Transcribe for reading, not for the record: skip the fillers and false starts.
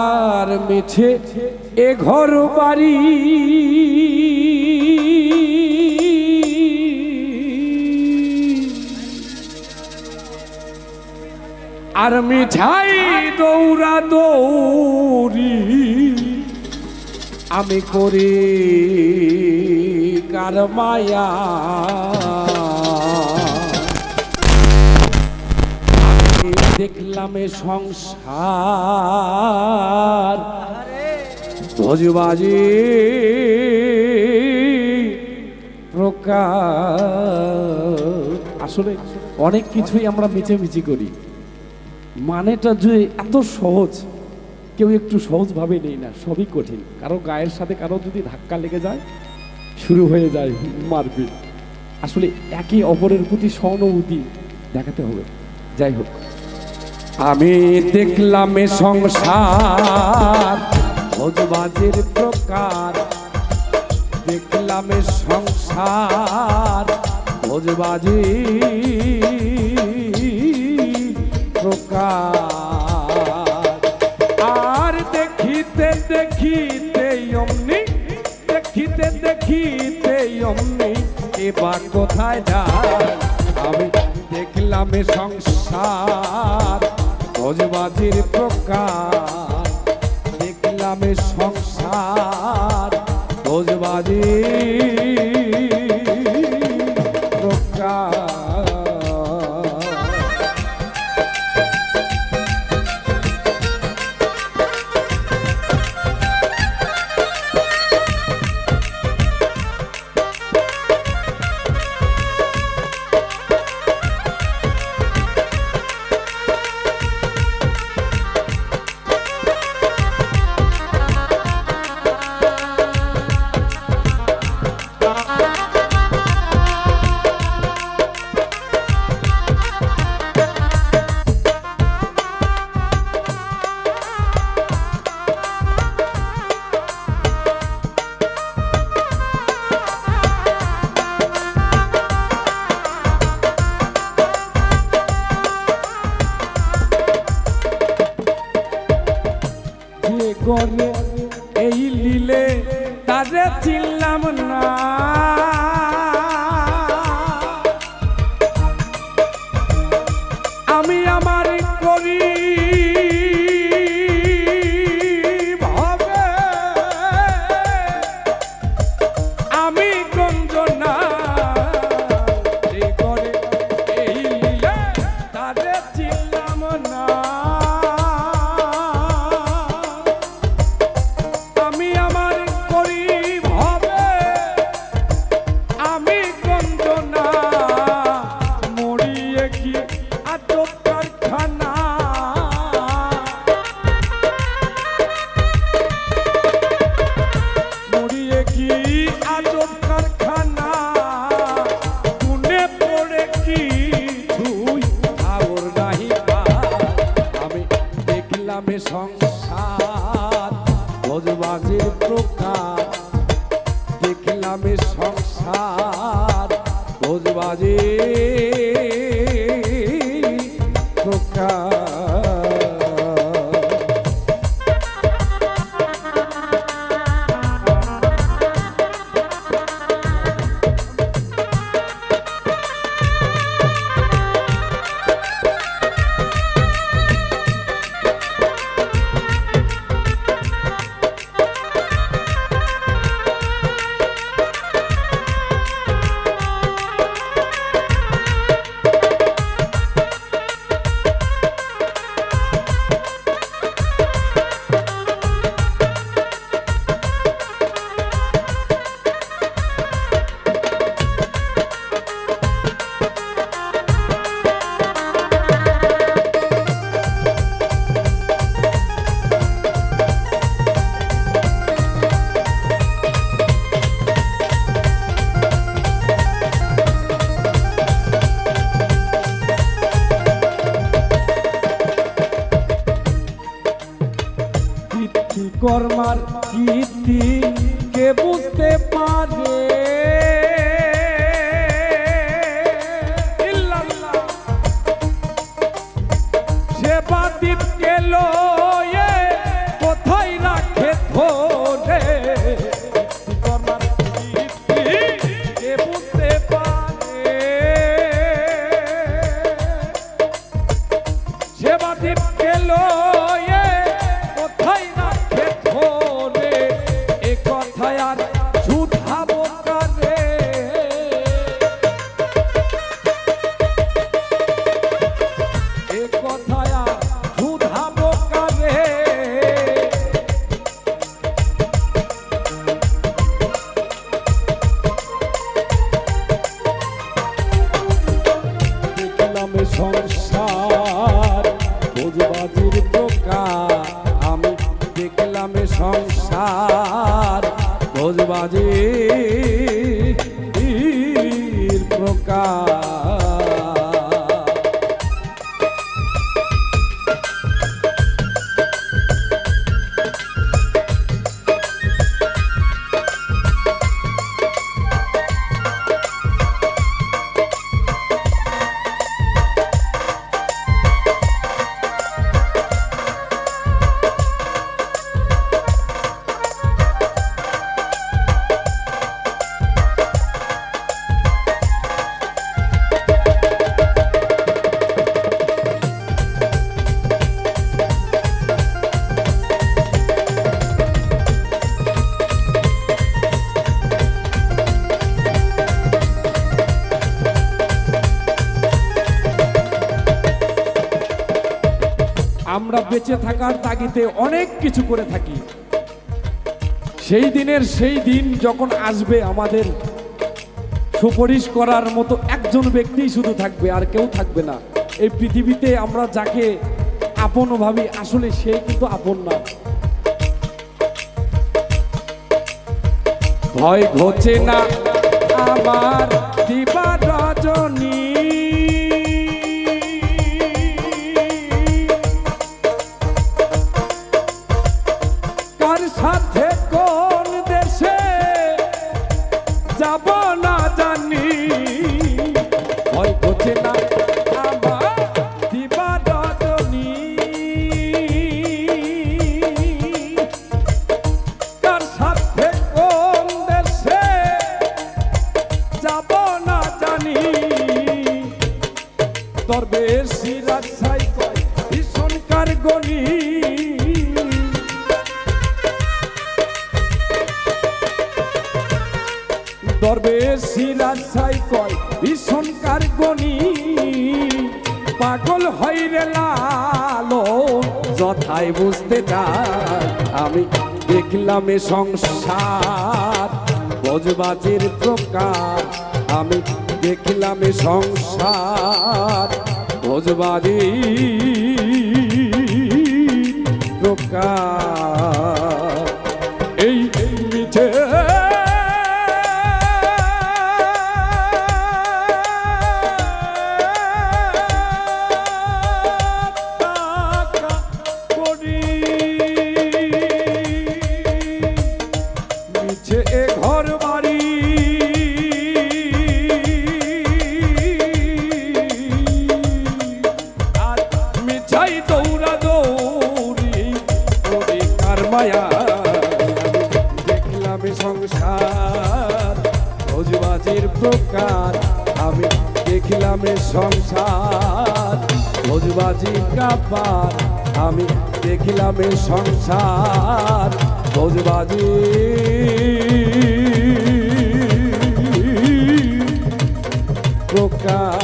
আর মিছে এ ঘর বাড়ি আর মিঠাই দৌড়া দৌড়ি আমি করি কার মায়া আমি দেখলাম এ সংসার ভোজবাজি প্রকার আসলে অনেক কিছুই আমরা মিছেমিছি করি মানেটা যে এত সহজ কেউ একটু সহজভাবে নেই না সবই কঠিন কারো গায়ের সাথে কারো যদি ধাক্কা লেগে যায় শুরু হয়ে যায় মারপিট আসলে একে অপরের প্রতি সহানুভূতি দেখাতে হবে যাই হোক আমি দেখলাম এ সংসার ভোজবাজির প্রকার দেখলাম এ সংসার ভোজবাজি আর দেখিতে দেখিতে অমনি দেখিতে দেখিতে অমনি এবার কোথায় যায় আমি দেখলাম এ সংসার ভোজবাজির প্রকার দেখলাম এ সংসার ভোজবাজি প্রকার করে এই লীলে তারে চিনলাম না আমি আমার করি ভাবে আমি গঞ্জনা করে এই লীলে তারে চিনলাম না সংসার ভোজবাজির প্রকার দেখলাম সংসার ভোজবাজির প্রকার কর্মার কীর্তি কে বুঝতে পারে সে বাদীপ গেল দেখলাম এ সংসার ভোজবাজি প্রকার। আমরা বেঁচে থাকার তাগিদে অনেক কিছু করে থাকি। সেই দিনের সেই দিন যখন আসবে, আমাদের সুপারিশ করার মতো একজন ব্যক্তিই শুধু থাকবে, আর কেউ থাকবে না। এই পৃথিবীতে আমরা যাকে আপন ভাবি, আসলে সে কিন্তু আপন না। ভয় ঘটে না আমার দিবা রজনী, সাথে কোন দেশে যাব না জানি। ভয় করছে না আমার দিবা রজনী, কার সাথে কোন দেশে যাব না জানি। দরবেশি রাজশাহী কয় ভীষণ কারগনি, দরবেশি রাজশাহী কয় ভীষণ কারগনি। পাগল হইরে লালন যথাই বুঝতে চাই, আমি দেখলাম এ সংসার ভোজবাজির প্রকার। আমি দেখলাম এ সংসার ভোজবাজির প্রকার। এই মিছে ঘর বাড়ি আর মিছাই দৌড়া দৌড়ি ওরে কার মায়া। দেখলাম সংসার ভোজবাজির প্রকার, আমি দেখলাম সংসার ভোজবাজির কাপার। আমি দেখলাম সংসার ভোজবাজি প্রকার।